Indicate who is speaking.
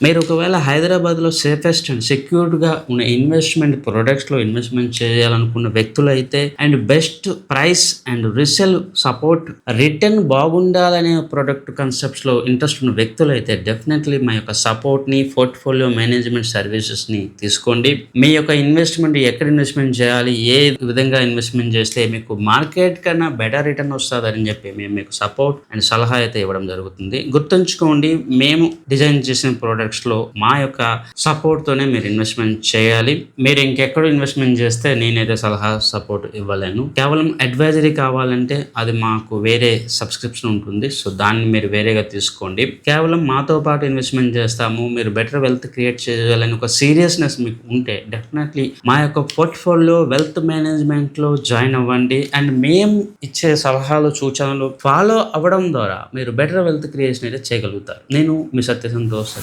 Speaker 1: మీరు ఒకవేళ హైదరాబాద్‌లో సేఫెస్ట్ అండ్ సెక్యూర్డ్‌గా ఉన్న ఇన్వెస్ట్‌మెంట్ ప్రొడక్ట్స్‌లో ఇన్వెస్ట్‌మెంట్ చేయాలనుకున్న వ్యక్తులైతే and best price and resale support return బాగుండాలనే ప్రొడక్ట్ కాన్సెప్ట్స్‌లో ఇంట్రెస్ట్ ఉన్న వ్యక్తులైతే డెఫినెట్‌లీ మా యొక్క సపోర్ట్‌ని, పోర్ట్‌ఫోలియో మేనేజ్‌మెంట్ సర్వీసెస్‌ని తీసుకోండి. మీ యొక్క ఇన్వెస్ట్‌మెంట్ ఎక్కడ ఇన్వెస్ట్‌మెంట్ చేయాలి? ఏ విధంగా ఇన్వెస్ట్‌మెంట్ చేస్తే మీకు మార్కెట్ కన్నా బెటర్ రిటర్న్ వస్తదని చెప్పి మేము మీకు సపోర్ట్ అండ్ సలహా అయితే ఇవ్వడం జరుగుతుంది. గుర్తుంచుకోండి, మేము డిజైన్ చేసిన ప్రొడక్ట్స్‌లో మా యొక్క సపోర్ట్‌తోనే మీరు ఇన్వెస్ట్‌మెంట్ చేయాలి. మీరు ఇంకెక్కడ ఇన్వెస్ట్‌మెంట్ చేస్తే నేనైతే సలహా, సపోర్ట్ ఇవ్వలేను. కేవలం అడ్వైజరీ కావాలంటే అది మాకు వేరే సబ్స్క్రిప్షన్ ఉంటుంది. సో దాన్ని మీరు వేరేగా తీసుకోండి. కేవలం మాతో పాటు ఇన్వెస్ట్‌మెంట్ చేస్తాము, మీరు బెటర్ వెల్త్ క్రియేట్ చేయాలని ఒక సీరియస్‌నెస్ మీకు ఉంటే డెఫినెట్‌లీ మా యొక్క పోర్ట్‌ఫోలియో వెల్త్ మేనేజ్‌మెంట్‌లో జాయిన్ అవ్వండి. అండ్ మేము ఇచ్చే సలహాలు, సూచనలు ఫాలో అవ్వడం ద్వారా మీరు బెటర్ వెల్త్ క్రియేషన్ అయితే చేయగలుగుతారు. నేను మీ సత్య సంతోష్.